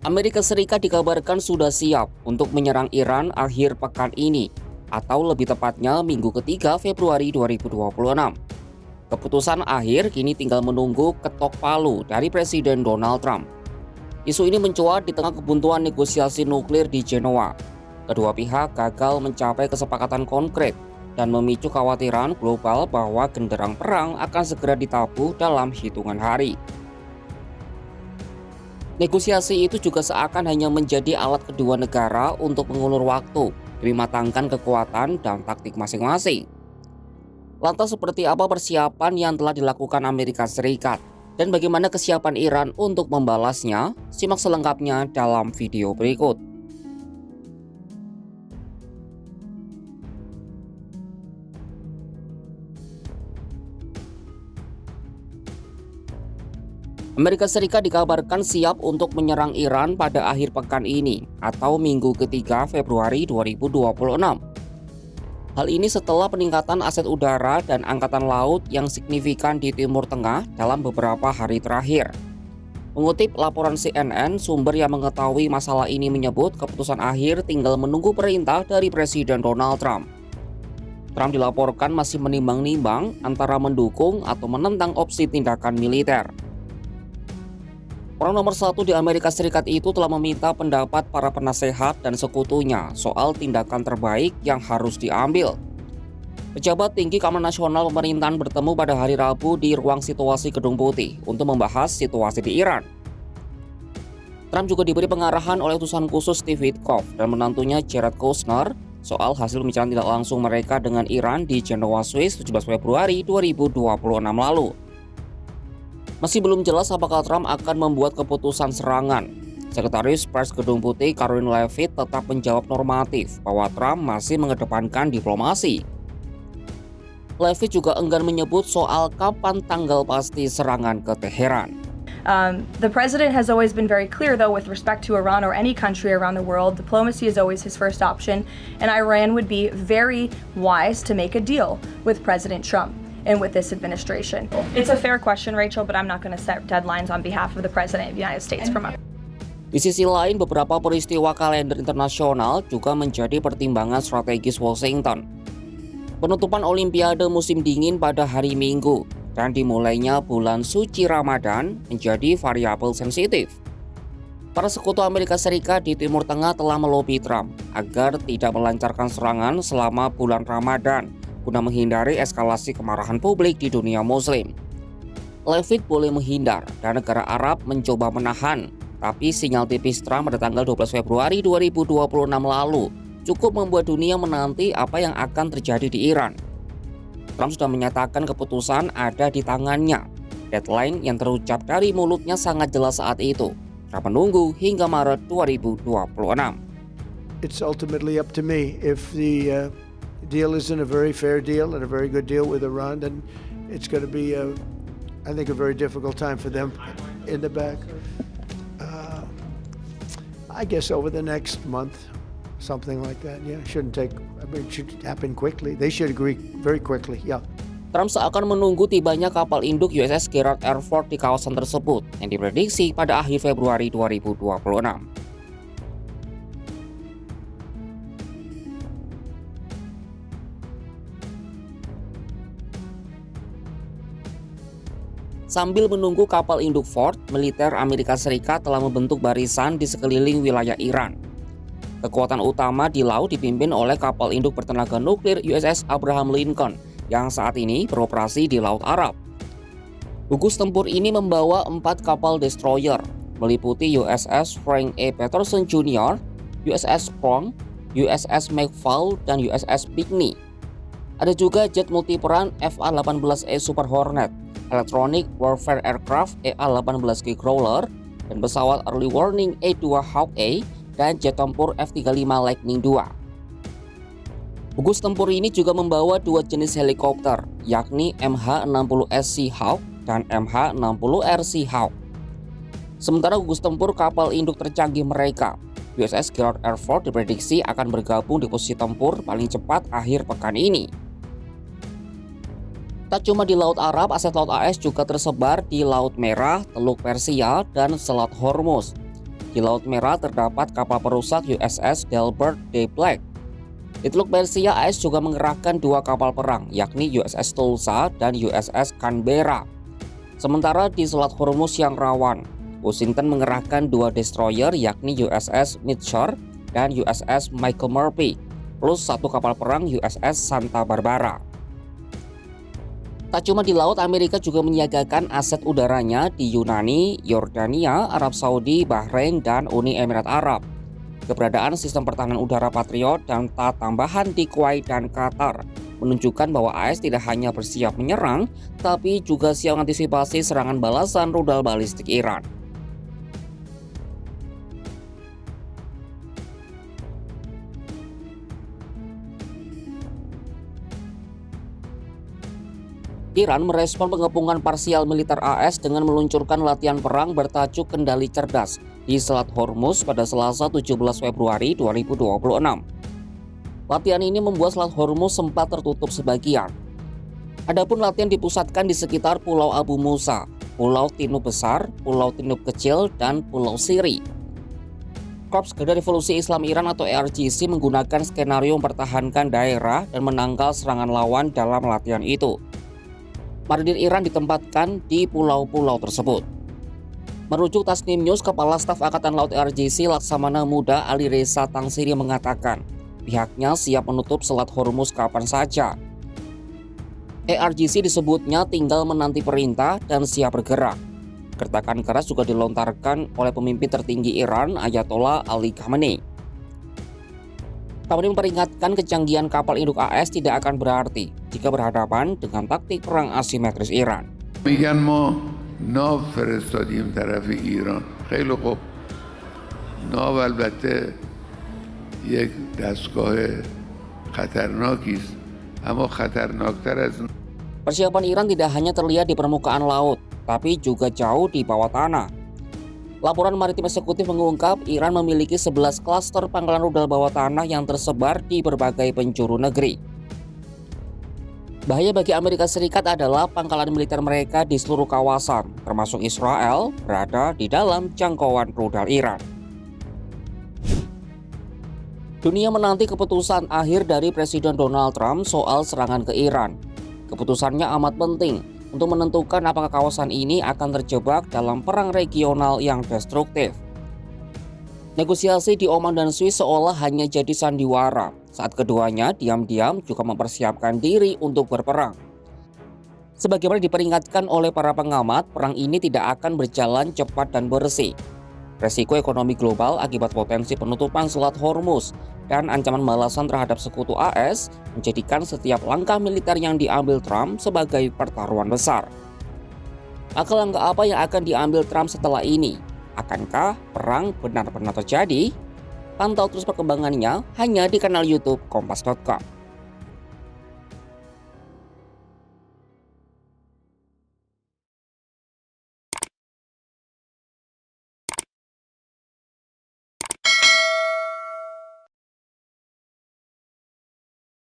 Amerika Serikat dikabarkan sudah siap untuk menyerang Iran akhir pekan ini, atau lebih tepatnya Minggu ketiga Februari 2026. Keputusan akhir kini tinggal menunggu ketok palu dari Presiden Donald Trump. Isu ini mencuat di tengah kebuntuan negosiasi nuklir di Jenewa. Kedua pihak gagal mencapai kesepakatan konkret dan memicu kekhawatiran global bahwa genderang perang akan segera ditabuh dalam hitungan hari. Negosiasi itu juga seakan hanya menjadi alat kedua negara untuk mengulur waktu, demi matangkan kekuatan dan taktik masing-masing. Lantas seperti apa persiapan yang telah dilakukan Amerika Serikat? Dan bagaimana kesiapan Iran untuk membalasnya? Simak selengkapnya dalam video berikut. Amerika Serikat dikabarkan siap untuk menyerang Iran pada akhir pekan ini atau Minggu ketiga Februari 2026. Hal ini setelah peningkatan aset udara dan angkatan laut yang signifikan di Timur Tengah dalam beberapa hari terakhir. Mengutip laporan CNN, sumber yang mengetahui masalah ini menyebut keputusan akhir tinggal menunggu perintah dari Presiden Donald Trump. Trump dilaporkan masih menimbang-nimbang antara mendukung atau menentang opsi tindakan militer. Orang nomor satu di Amerika Serikat itu telah meminta pendapat para penasehat dan sekutunya soal tindakan terbaik yang harus diambil. Pejabat tinggi Keamanan Nasional Pemerintahan bertemu pada hari Rabu di ruang situasi Gedung Putih untuk membahas situasi di Iran. Trump juga diberi pengarahan oleh utusan khusus Steve Witkoff dan menantunya Jared Kushner soal hasil pembicaraan tidak langsung mereka dengan Iran di Jenewa, Swiss 17 Februari 2026 lalu. Masih belum jelas apakah Trump akan membuat keputusan serangan. Sekretaris Pers Gedung Putih Karoline Leavitt tetap menjawab normatif bahwa Trump masih mengedepankan diplomasi. Leavitt juga enggan menyebut soal kapan tanggal pasti serangan ke Teheran. The president has always been very clear, though, with respect to Iran or any country around the world. Diplomacy is always his first option, and Iran would be very wise to make a deal with President Trump and with this administration. It's a fair question, Rachel, but I'm not going to set deadlines on behalf of the President of the United States. Di sisi lain, beberapa peristiwa kalender internasional juga menjadi pertimbangan strategis Washington. Penutupan Olimpiade musim dingin pada hari Minggu dan dimulainya bulan suci Ramadan menjadi variabel sensitif. Para sekutu Amerika Serikat di Timur Tengah telah melobi Trump agar tidak melancarkan serangan selama bulan Ramadan guna menghindari eskalasi kemarahan publik di dunia Muslim. Leavitt boleh menghindar dan negara Arab mencoba menahan, tapi sinyal tipis Trump pada tanggal 12 Februari 2026 lalu cukup membuat dunia menanti apa yang akan terjadi di Iran. Trump sudah menyatakan keputusan ada di tangannya. Deadline yang terucap dari mulutnya sangat jelas saat itu. Trump menunggu hingga Maret 2026. It's ultimately up to me. If the deal isn't a very fair deal and a very good deal with Iran, then it's going to be, I think, a very difficult time for them in the back. I guess over the next month, something like that. Yeah, it should happen quickly. They should agree very quickly. Yeah. Trump seakan menunggu tibanya kapal induk USS Gerald R. Ford di kawasan tersebut yang diprediksi pada akhir Februari 2026. Sambil menunggu kapal induk Ford, militer Amerika Serikat telah membentuk barisan di sekeliling wilayah Iran. Kekuatan utama di laut dipimpin oleh kapal induk bertenaga nuklir USS Abraham Lincoln yang saat ini beroperasi di Laut Arab. Gugus tempur ini membawa 4 kapal destroyer, meliputi USS Frank E. Patterson Jr., USS Sprong, USS McFaul, dan USS Pinckney. Ada juga jet multiperan FA-18E Super Hornet, Electronic Warfare Aircraft EA-18 King-Crawler, dan pesawat Early Warning E-2 Hawk-A dan jet tempur F-35 Lightning II. Gugus tempur ini juga membawa 2 jenis helikopter, yakni MH-60S Seahawk dan MH-60R Seahawk. Sementara gugus tempur kapal induk tercanggih mereka, USS Gerald R. Ford diprediksi akan bergabung di posisi tempur paling cepat akhir pekan ini. Tak cuma di Laut Arab, aset Laut AS juga tersebar di Laut Merah, Teluk Persia, dan Selat Hormuz. di Laut Merah terdapat kapal perusak USS Delbert D. Black. Di Teluk Persia, AS juga mengerahkan 2 kapal perang, yakni USS Tulsa dan USS Canberra. Sementara di Selat Hormuz yang rawan, Washington mengerahkan 2 destroyer, yakni USS Mitchell dan USS Michael Murphy, plus 1 kapal perang USS Santa Barbara. Tak cuma di laut, Amerika juga menyiagakan aset udaranya di Yunani, Yordania, Arab Saudi, Bahrain, dan Uni Emirat Arab. Keberadaan sistem pertahanan udara Patriot dan tambahan di Kuwait dan Qatar menunjukkan bahwa AS tidak hanya bersiap menyerang, tapi juga siap mengantisipasi serangan balasan rudal balistik Iran. Iran merespon pengepungan parsial militer AS dengan meluncurkan latihan perang bertajuk Kendali Cerdas di Selat Hormuz pada Selasa 17 Februari 2026. Latihan ini membuat Selat Hormuz sempat tertutup sebagian. Adapun latihan dipusatkan di sekitar Pulau Abu Musa, Pulau Tinub Besar, Pulau Tinub Kecil, dan Pulau Siri. Korps Garda Revolusi Islam Iran atau ERGC menggunakan skenario mempertahankan daerah dan menangkal serangan lawan dalam latihan itu. Marinir Iran ditempatkan di pulau-pulau tersebut. Merujuk Tasnim News, Kepala Staf Angkatan Laut ERGC Laksamana Muda Ali Reza Tangsiri mengatakan pihaknya siap menutup Selat Hormuz kapan saja. ERGC disebutnya tinggal menanti perintah dan siap bergerak. Gertakan keras juga dilontarkan oleh pemimpin tertinggi Iran Ayatollah Ali Khamenei. Khamenei memperingatkan kecanggihan kapal induk AS tidak akan berarti jika berhadapan dengan taktik perang asimetris Iran. میگن ما ناو فرستادیم طرف ایران. خیلی خوب. ناو البته یک دستگاه خطرناکی است. اما خطرناکتر از Persiapan Iran tidak hanya terlihat di permukaan laut, tapi juga jauh di bawah tanah. Laporan Maritim Eksekutif mengungkap Iran memiliki 11 klaster pangkalan rudal bawah tanah yang tersebar di berbagai penjuru negeri. Bahaya bagi Amerika Serikat adalah pangkalan militer mereka di seluruh kawasan, termasuk Israel, berada di dalam jangkauan rudal Iran. Dunia menanti keputusan akhir dari Presiden Donald Trump soal serangan ke Iran. Keputusannya amat penting untuk menentukan apakah kawasan ini akan terjebak dalam perang regional yang destruktif. Negosiasi di Oman dan Swiss seolah hanya jadi sandiwara saat keduanya diam-diam juga mempersiapkan diri untuk berperang. Sebagaimana diperingatkan oleh para pengamat, perang ini tidak akan berjalan cepat dan bersih. Resiko ekonomi global akibat potensi penutupan Selat Hormuz dan ancaman balasan terhadap sekutu AS menjadikan setiap langkah militer yang diambil Trump sebagai pertaruhan besar. Maka langkah apa yang akan diambil Trump setelah ini? Akankah perang benar-benar terjadi? Pantau terus perkembangannya hanya di kanal YouTube Kompas.com.